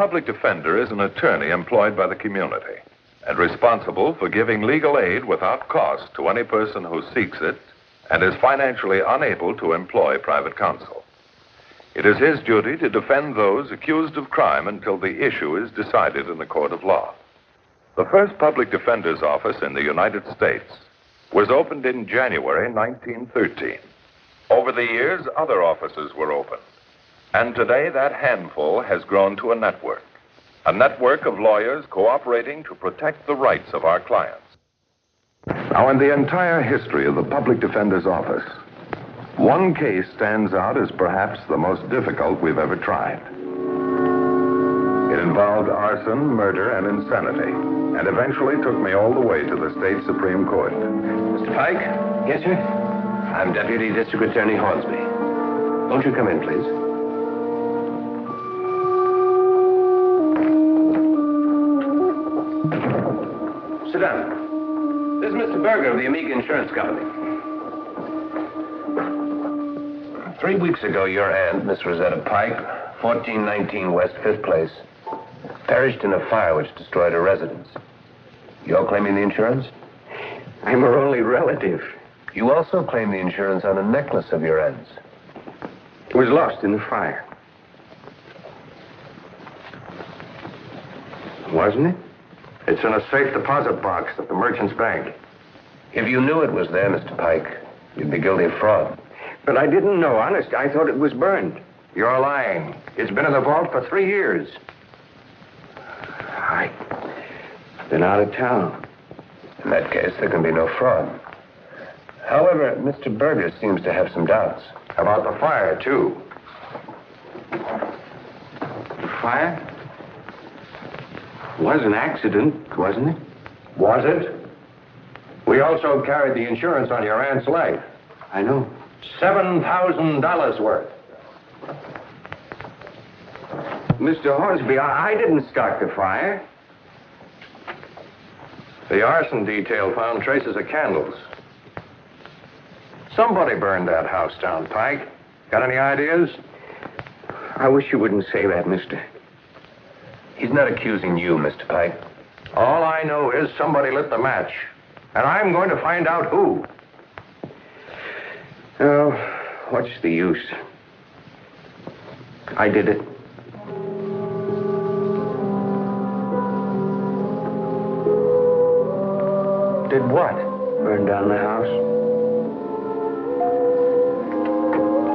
public defender is an attorney employed by the community and responsible for giving legal aid without cost to any person who seeks it and is financially unable to employ private counsel. It is his duty to defend those accused of crime until the issue is decided in a court of law. The first public defender's office in the United States was opened in January 1913. Over the years, other offices were opened. And today, that handful has grown to a network of lawyers cooperating to protect the rights of our clients. Now, in the entire history of the public defender's office, one case stands out as perhaps the most difficult we've ever tried. It involved arson, murder, and insanity, and eventually took me all the way to the state Supreme Court. Mr. Pike? Yes, sir? I'm Deputy District Attorney Hornsby. Won't you come in, please? Sit down. This is Mr. Berger of the Amiga Insurance Company. 3 weeks ago, your aunt, Miss Rosetta Pike, 1419 West 5th Place, perished in a fire which destroyed her residence. You're claiming the insurance? I'm her only relative. You also claim the insurance on a necklace of your aunt's. It was lost in the fire. Wasn't it? It's in a safe deposit box at the Merchant's Bank. If you knew it was there, Mr. Pike, you'd be guilty of fraud. But I didn't know, honest. I thought it was burned. You're lying. It's been in the vault for 3 years. I've been out of town. In that case, there can be no fraud. However, Mr. Berger seems to have some doubts. About the fire, too. The fire? Was an accident, wasn't it? Was it? We also carried the insurance on your aunt's life. I know. $7,000 worth. Mr. Hornsby, I didn't start the fire. The arson detail found traces of candles. Somebody burned that house down, Pike. Got any ideas? I wish you wouldn't say that, mister. He's not accusing you, Mr. Pike. All I know is somebody lit the match. And I'm going to find out who. Oh, what's the use? I did it. Did what? Burn down the house.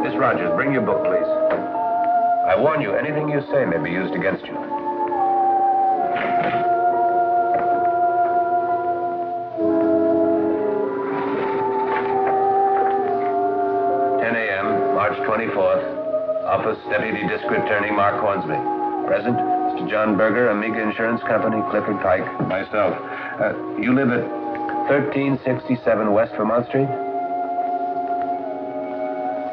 Miss Rogers, bring your book, please. I warn you, anything you say may be used against you. 10 a.m., March 24th. Office, Deputy District Attorney Mark Hornsby. Present, Mr. John Berger, Amiga Insurance Company, Clifford Pike. Myself. You live at 1367 West Vermont Street?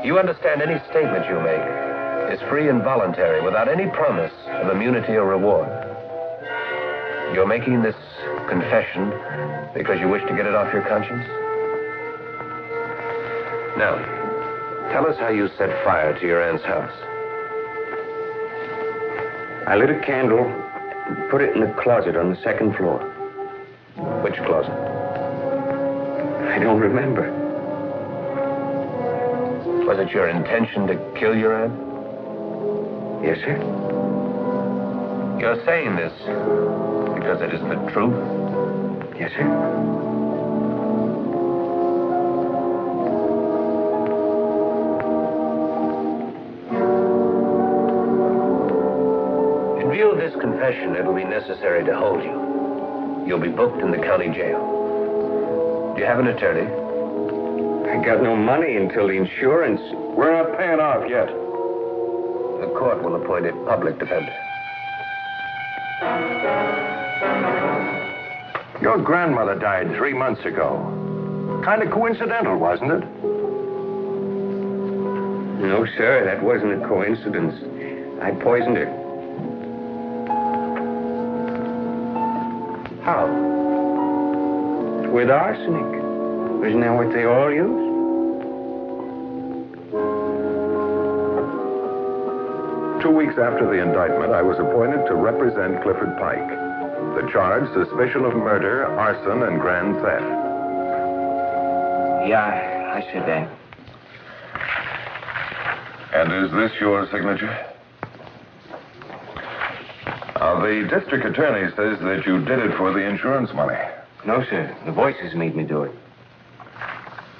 You understand any statement you make is free and voluntary without any promise of immunity or reward. You're making this confession because you wish to get it off your conscience? Now, tell us how you set fire to your aunt's house. I lit a candle and put it in the closet on the second floor. Which closet? I don't remember. Was it your intention to kill your aunt? Yes, sir? You're saying this because it isn't the truth? Yes, sir. In view of this confession, it'll be necessary to hold you. You'll be booked in the county jail. Do you have an attorney? I got no money until the insurance. We're not paying off yet. The court will appoint a public defender. Your grandmother died 3 months ago. Kind of coincidental, wasn't it? No, sir, that wasn't a coincidence. I poisoned her. How? With arsenic. Isn't that what they all use? 2 weeks after the indictment, I was appointed to represent Clifford Pike. The charge, suspicion of murder, arson, and grand theft. Yeah, I said that. And is this your signature? The district attorney says that you did it for the insurance money. No, sir. The voices made me do it.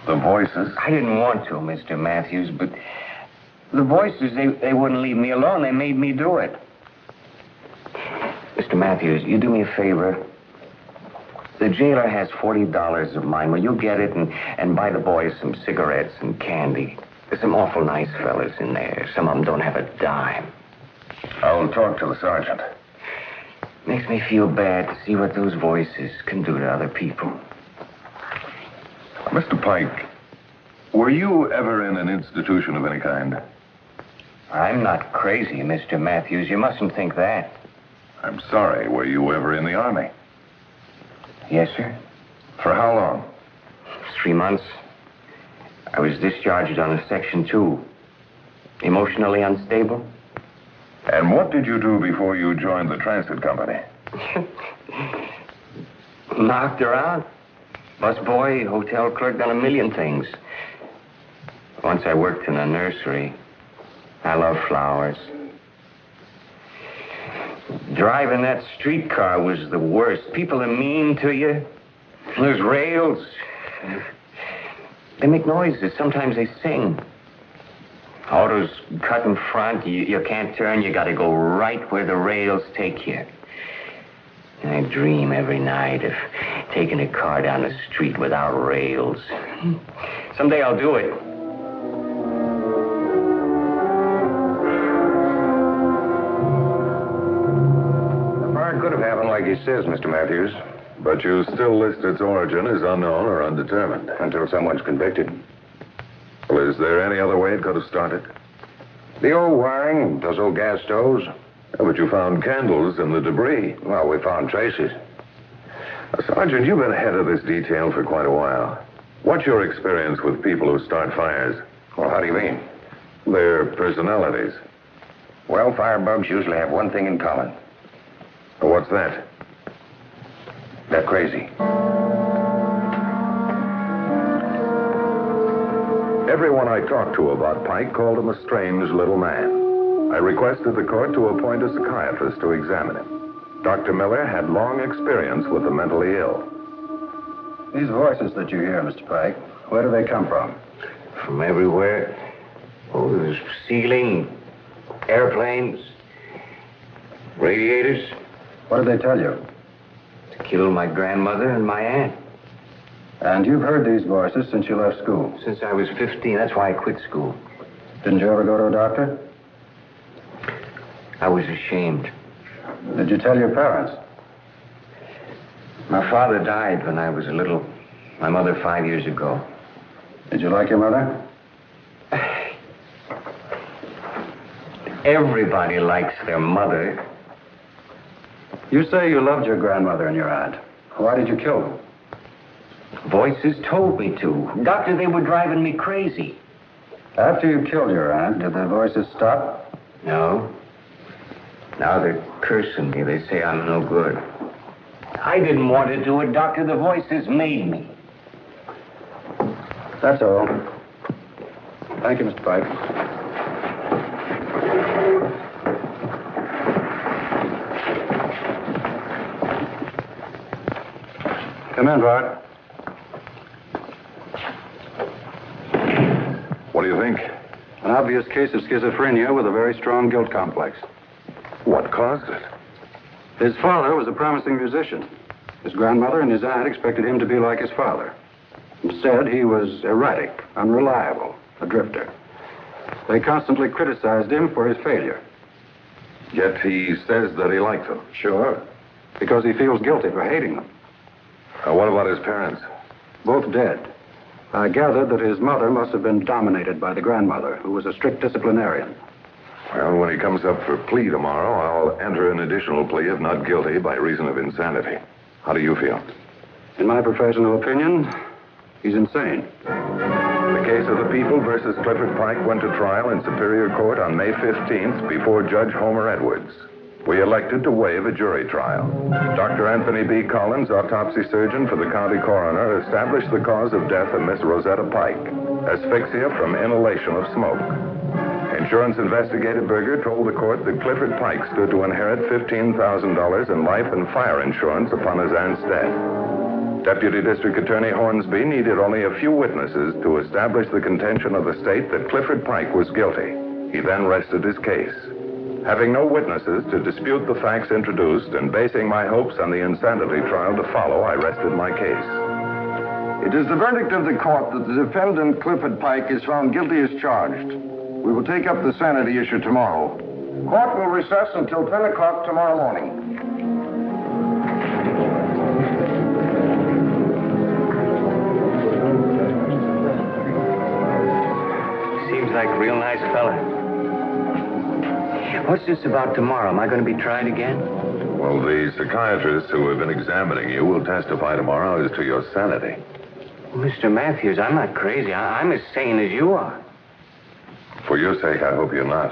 The voices? I didn't want to, Mr. Matthews, but the voices, they wouldn't leave me alone. They made me do it. Mr. Matthews, you do me a favor. The jailer has $40 of mine. Will you get it and buy the boys some cigarettes and candy? There's some awful nice fellas in there. Some of them don't have a dime. I'll talk to the sergeant. Makes me feel bad to see what those voices can do to other people. Mr. Pike, were you ever in an institution of any kind? I'm not crazy, Mr. Matthews. You mustn't think that. I'm sorry. Were you ever in the Army? Yes, sir. For how long? 3 months. I was discharged on a Section 2. Emotionally unstable. And what did you do before you joined the transit company? Knocked around. Busboy, hotel clerk, done a million things. Once I worked in a nursery. I love flowers. Driving that streetcar was the worst. People are mean to you. There's rails. They make noises. Sometimes they sing. Autos cut in front. You can't turn. You got to go right where the rails take you. And I dream every night of taking a car down the street without rails. Someday I'll do it. The fire could have happened like he says, Mr. Matthews. But you still list its origin as unknown or undetermined. Until someone's convicted. Well, is there any other way it could have started? The old wiring, those old gas stoves. Oh, but you found candles in the debris. Well, we found traces. Sergeant, you've been head of this detail for quite a while. What's your experience with people who start fires? Well, how do you mean? Their personalities. Well, firebugs usually have one thing in common. What's that? They're crazy. Everyone I talked to about Pike called him a strange little man. I requested the court to appoint a psychiatrist to examine him. Dr. Miller had long experience with the mentally ill. These voices that you hear, Mr. Pike, where do they come from? From everywhere. Oh, there's ceiling, airplanes, radiators. What did they tell you? To kill my grandmother and my aunt. And you've heard these voices since you left school. Since I was 15, that's why I quit school. Didn't you ever go to a doctor? I was ashamed. Did you tell your parents? My father died when I was little. My mother 5 years ago. Did you like your mother? Everybody likes their mother. You say you loved your grandmother and your aunt. Why did you kill them? Voices told me to. Doctor, they were driving me crazy. After you killed your aunt, did the voices stop? No. Now they're cursing me. They say I'm no good. I didn't want to do it, Doctor. The voices made me. That's all. Thank you, Mr. Pike. Come in, Bart. What do you think? An obvious case of schizophrenia with a very strong guilt complex. What caused it? His father was a promising musician. His grandmother and his aunt expected him to be like his father. Instead, he was erratic, unreliable, a drifter. They constantly criticized him for his failure. Yet he says that he liked them. Sure. Because he feels guilty for hating them. What about his parents? Both dead. I gathered that his mother must have been dominated by the grandmother, who was a strict disciplinarian. Well, when he comes up for plea tomorrow, I'll enter an additional plea of not guilty by reason of insanity. How do you feel? In my professional opinion, he's insane. The case of the People versus Clifford Pike went to trial in Superior Court on May 15th before Judge Homer Edwards. We elected to waive a jury trial. Dr. Anthony B. Collins, autopsy surgeon for the county coroner, established the cause of death of Miss Rosetta Pike, asphyxia from inhalation of smoke. Insurance investigator Berger told the court that Clifford Pike stood to inherit $15,000 in life and fire insurance upon his aunt's death. Deputy District Attorney Hornsby needed only a few witnesses to establish the contention of the state that Clifford Pike was guilty. He then rested his case. Having no witnesses to dispute the facts introduced and basing my hopes on the insanity trial to follow, I rested my case. It is the verdict of the court that the defendant, Clifford Pike, is found guilty as charged. We will take up the sanity issue tomorrow. Court will recess until 10 o'clock tomorrow morning. Seems like a real nice fella. What's this about tomorrow? Am I going to be tried again? Well, the psychiatrists who have been examining you will testify tomorrow as to your sanity. Mr. Matthews, I'm not crazy. I'm as sane as you are. For your sake, I hope you're not.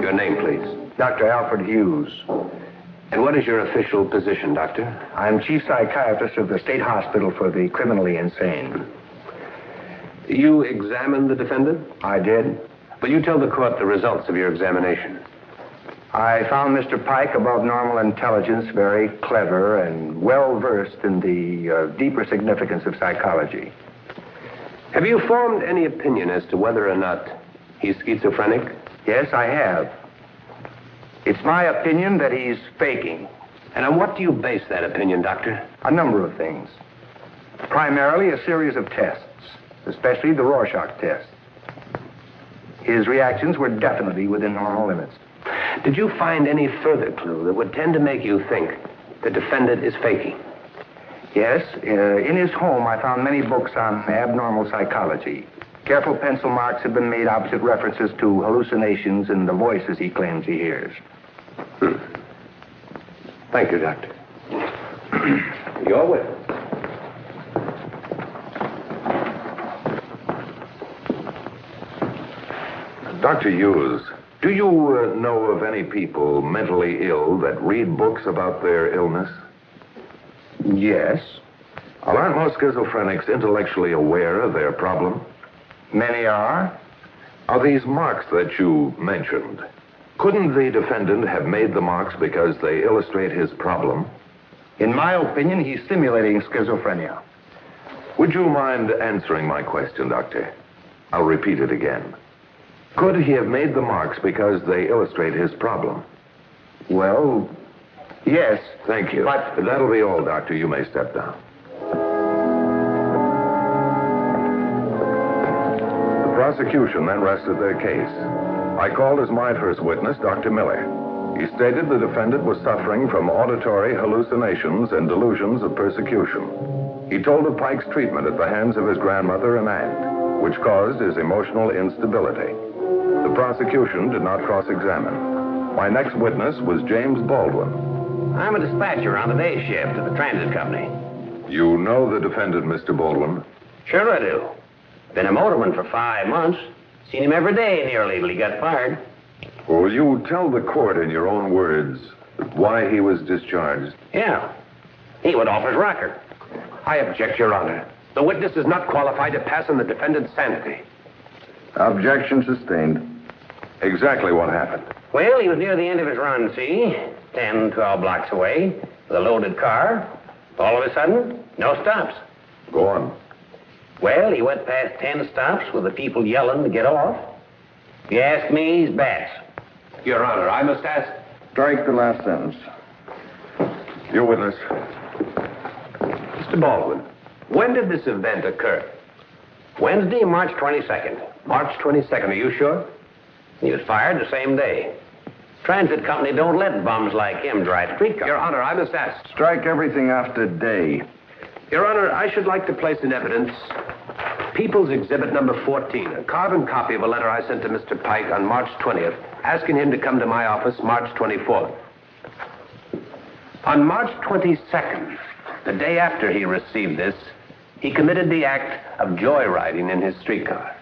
Your name, please. Dr. Alfred Hughes. And what is your official position, Doctor? I'm chief psychiatrist of the State Hospital for the Criminally Insane. You examined the defendant? I did. Will you tell the court the results of your examination? I found Mr. Pike above normal intelligence, very clever, and well-versed in the deeper significance of psychology. Have you formed any opinion as to whether or not he's schizophrenic? Yes, I have. It's my opinion that he's faking. And on what do you base that opinion, Doctor? A number of things. Primarily a series of tests, especially the Rorschach test. His reactions were definitely within normal limits. Did you find any further clue that would tend to make you think the defendant is faking? Yes. In his home, I found many books on abnormal psychology. Careful pencil marks have been made opposite references to hallucinations and the voices he claims he hears. Thank you, Doctor. Your witness. Dr. Hughes, do you know of any people mentally ill that read books about their illness? Yes. Well, aren't most schizophrenics intellectually aware of their problem? Many are. Are these marks that you mentioned, couldn't the defendant have made the marks because they illustrate his problem? In my opinion, he's simulating schizophrenia. Would you mind answering my question, Doctor? I'll repeat it again. Could he have made the marks because they illustrate his problem? Well, yes. Thank you. But that'll be all, Doctor. You may step down. The prosecution then rested their case. I called as my first witness Dr. Miller. He stated the defendant was suffering from auditory hallucinations and delusions of persecution. He told of Pike's treatment at the hands of his grandmother and aunt, which caused his emotional instability. The prosecution did not cross-examine. My next witness was James Baldwin. I'm a dispatcher on the day shift at the transit company. You know the defendant, Mr. Baldwin? Sure I do. Been a motorman for 5 months. Seen him every day nearly till he got fired. Will you tell the court in your own words why he was discharged? Yeah. He went off his rocker. I object, Your Honor. The witness is not qualified to pass on the defendant's sanity. Objection sustained. Exactly what happened? Well, he was near the end of his run, see? 10, 12 blocks away, with a loaded car. All of a sudden, no stops. Go on. Well, he went past 10 stops with the people yelling to get off. If you ask me, he's bats. Your Honor, I must ask... Strike the last sentence. Your witness. Mr. Baldwin, when did this event occur? Wednesday, March 22nd. March 22nd, are you sure? He was fired the same day. Transit company don't let bums like him drive streetcars. Your Honor, I must ask... Strike everything after day. Your Honor, I should like to place in evidence People's Exhibit number 14, a carbon copy of a letter I sent to Mr. Pike on March 20th, asking him to come to my office March 24th. On March 22nd, the day after he received this, he committed the act of joyriding in his streetcar.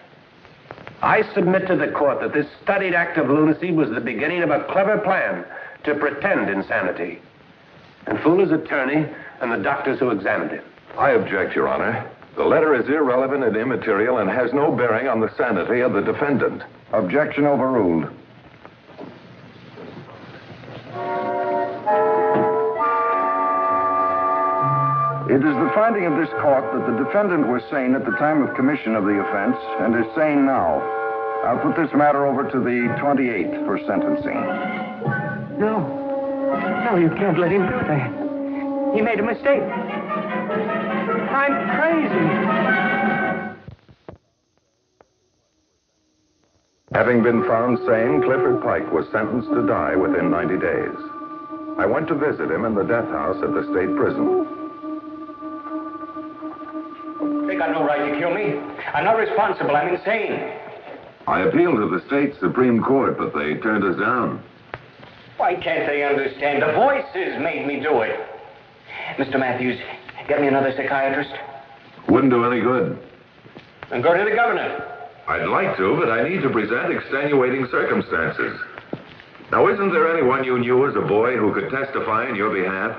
I submit to the court that this studied act of lunacy was the beginning of a clever plan to pretend insanity and fool his attorney and the doctors who examined him. I object, Your Honor. The letter is irrelevant and immaterial and has no bearing on the sanity of the defendant. Objection overruled. It is the finding of this court that the defendant was sane at the time of commission of the offense and is sane now. I'll put this matter over to the 28th for sentencing. No. No, you can't let him do that. He made a mistake. I'm crazy. Having been found sane, Clifford Pike was sentenced to die within 90 days. I went to visit him in the death house at the state prison. They got no right to kill me. I'm not responsible. I'm insane. I appealed to the state Supreme Court, but they turned us down. Why can't they understand? The voices made me do it. Mr. Matthews, get me another psychiatrist. Wouldn't do any good. And go to the governor. I'd like to, but I need to present extenuating circumstances. Now, isn't there anyone you knew as a boy who could testify in your behalf?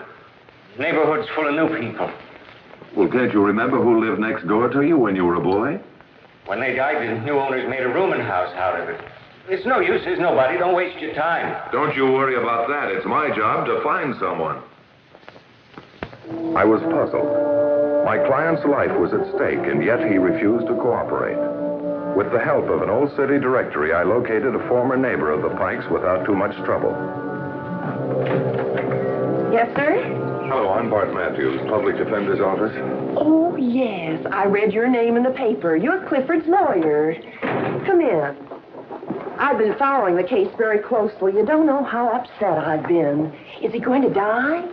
Neighborhood's full of new people. Well, can't you remember who lived next door to you when you were a boy? When they died, the new owners made a rooming house out of it. It's no use. There's nobody. Don't waste your time. Don't you worry about that. It's my job to find someone. I was puzzled. My client's life was at stake, and yet he refused to cooperate. With the help of an old city directory, I located a former neighbor of the Pikes without too much trouble. Yes, sir? Hello, I'm Bart Matthews, Public Defender's Office. Oh, yes. I read your name in the paper. You're Clifford's lawyer. Come in. I've been following the case very closely. You don't know how upset I've been. Is he going to die?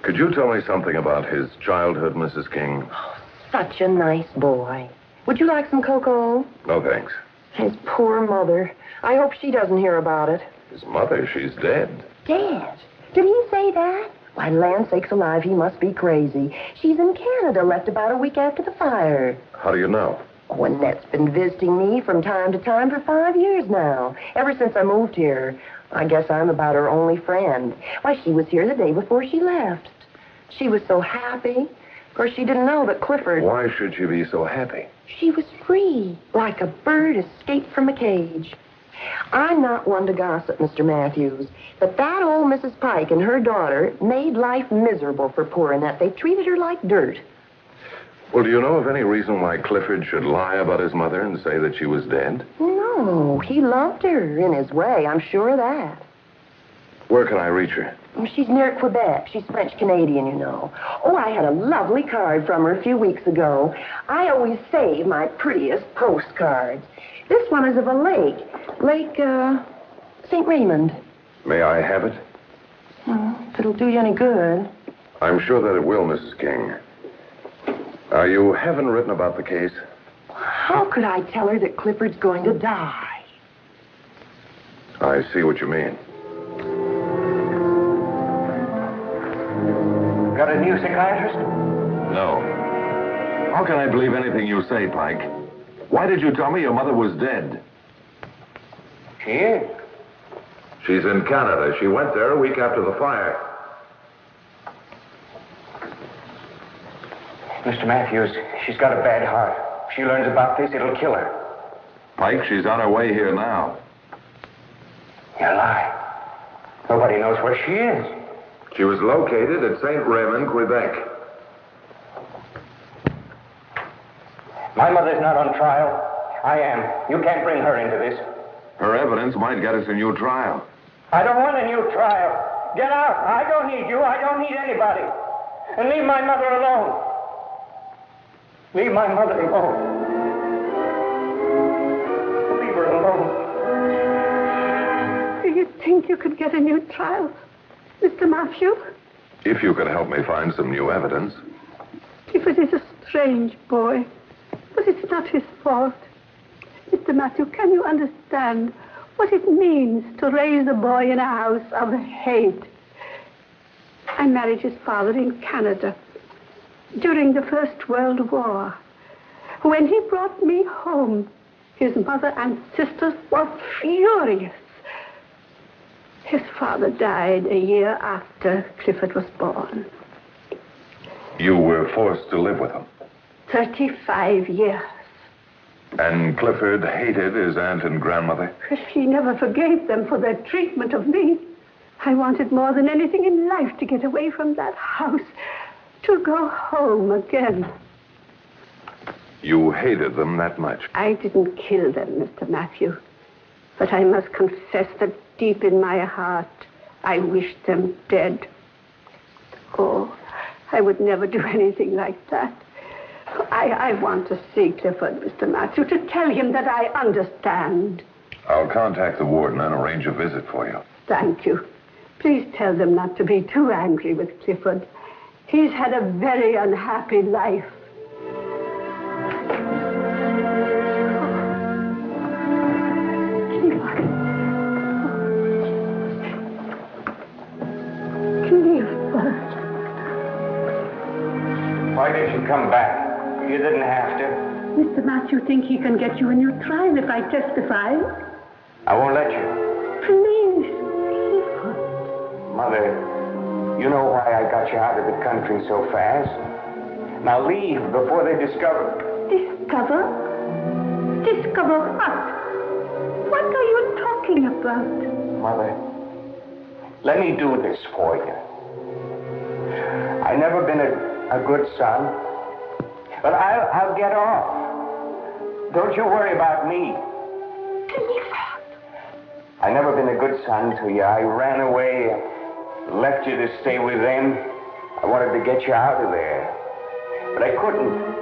Could you tell me something about his childhood, Mrs. King? Oh, such a nice boy. Would you like some cocoa? No, thanks. His poor mother. I hope she doesn't hear about it. His mother, she's dead. Dead? Did he say that? Why, land sakes alive, he must be crazy. She's in Canada, left about a week after the fire. How do you know? Oh, Annette's been visiting me from time to time for 5 years now. Ever since I moved here. I guess I'm about her only friend. Why, she was here the day before she left. She was so happy. Of course, she didn't know that Clifford... Why should she be so happy? She was free, like a bird escaped from a cage. I'm not one to gossip, Mr. Matthews, but that old Mrs. Pike and her daughter made life miserable for poor Annette. They treated her like dirt. Well, do you know of any reason why Clifford should lie about his mother and say that she was dead? No, he loved her in his way. I'm sure of that. Where can I reach her? She's near Quebec. She's French-Canadian, you know. Oh, I had a lovely card from her a few weeks ago. I always save my prettiest postcards. This one is of a lake. Lake, St. Raymond. May I have it? Oh, if it'll do you any good. I'm sure that it will, Mrs. King. You haven't written about the case? How could I tell her that Clifford's going to die? I see what you mean. Got a new psychiatrist? No. How can I believe anything you say, Pike? Why did you tell me your mother was dead? She is. She's in Canada. She went there a week after the fire. Mr. Matthews, she's got a bad heart. If she learns about this, it'll kill her. Pike, she's on her way here now. You lie. Nobody knows where she is. She was located at St. Raymond, Quebec. My mother's not on trial. I am. You can't bring her into this. Her evidence might get us a new trial. I don't want a new trial. Get out. I don't need you. I don't need anybody. And leave my mother alone. Leave my mother alone. Leave her alone. Do you think you could get a new trial, Mr. Matthew? If you could help me find some new evidence. Clifford is a strange boy, but it's not his fault. Mr. Matthew, can you understand what it means to raise a boy in a house of hate? I married his father in Canada during the First World War. When he brought me home, his mother and sisters were furious. His father died a year after Clifford was born. You were forced to live with him. 35 years. And Clifford hated his aunt and grandmother? He never forgave them for their treatment of me. I wanted more than anything in life to get away from that house, to go home again. You hated them that much? I didn't kill them, Mr. Matthew. But I must confess that deep in my heart, I wished them dead. Oh, I would never do anything like that. I want to see Clifford, Mr. Matthew, to tell him that I understand. I'll contact the warden and arrange a visit for you. Thank you. Please tell them not to be too angry with Clifford. He's had a very unhappy life. Clifford. Why did you come back? You didn't have to. Mr. Matthew thinks he can get you a new trial if I testify. I won't let you. Please, Clifford. Mother, you know why I got you out of the country so fast. Now leave before they discover. Discover? Discover what? What are you talking about? Mother, let me do this for you. I've never been a good son, but I'll get off. Don't you worry about me. I've never been a good son to you. I ran away, left you to stay with them. I wanted to get you out of there, but I couldn't.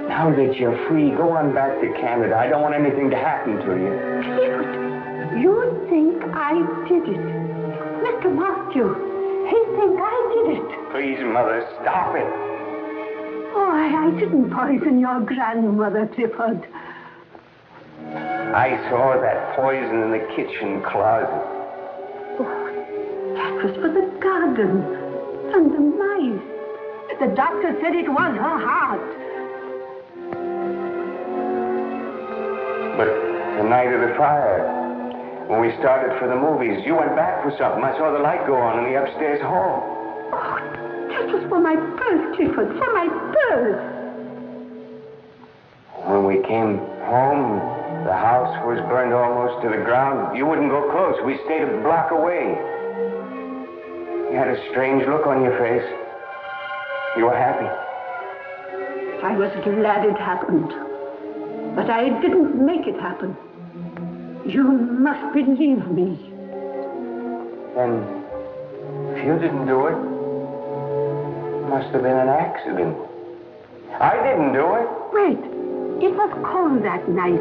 Now that you're free, go on back to Canada. I don't want anything to happen to you. Clifford, you think I did it. Mr. Matthew, he think I did it. Please, Mother, stop it. Oh, I didn't poison your grandmother, Clifford. I saw that poison in the kitchen closet. Oh, that was for the garden and the mice. The doctor said it was her heart. But the night of the fire, when we started for the movies, you went back for something. I saw the light go on in the upstairs hall. Oh, that was for my purse, Clifford, for my purse. When we came home, the house was burned almost to the ground. You wouldn't go close. We stayed a block away. You had a strange look on your face. You were happy. I was glad it happened. But I didn't make it happen. You must believe me. And if you didn't do it, it must have been an accident. I didn't do it. Wait. It was cold that night.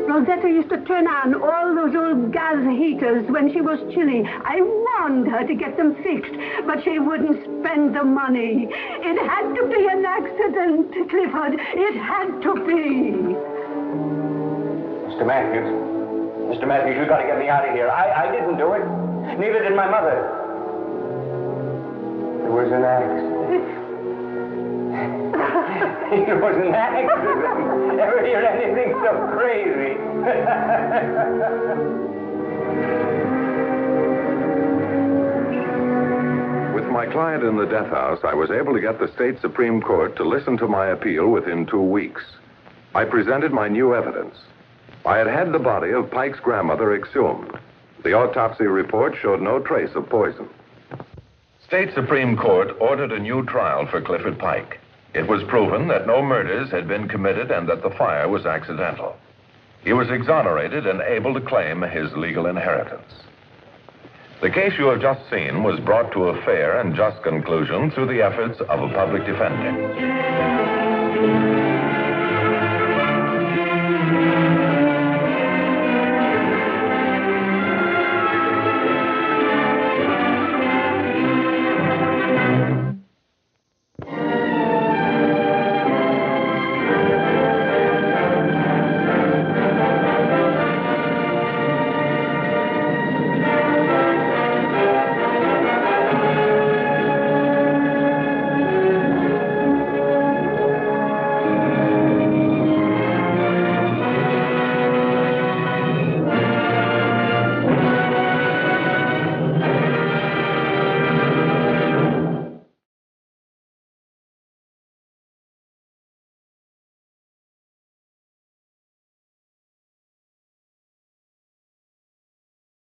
Rosetta used to turn on all those old gas heaters when she was chilly. I warned her to get them fixed, but she wouldn't spend the money. It had to be an accident, Clifford. It had to be. Mr. Matthews, you got to get me out of here. I didn't do it. Neither did my mother. It was an accident. It was an accident. Ever hear anything so crazy? With my client in the death house, I was able to get the state Supreme Court to listen to my appeal within 2 weeks. I presented my new evidence. I had had the body of Pike's grandmother exhumed. The autopsy report showed no trace of poison. State Supreme Court ordered a new trial for Clifford Pike. It was proven that no murders had been committed and that the fire was accidental. He was exonerated and able to claim his legal inheritance. The case you have just seen was brought to a fair and just conclusion through the efforts of a public defender.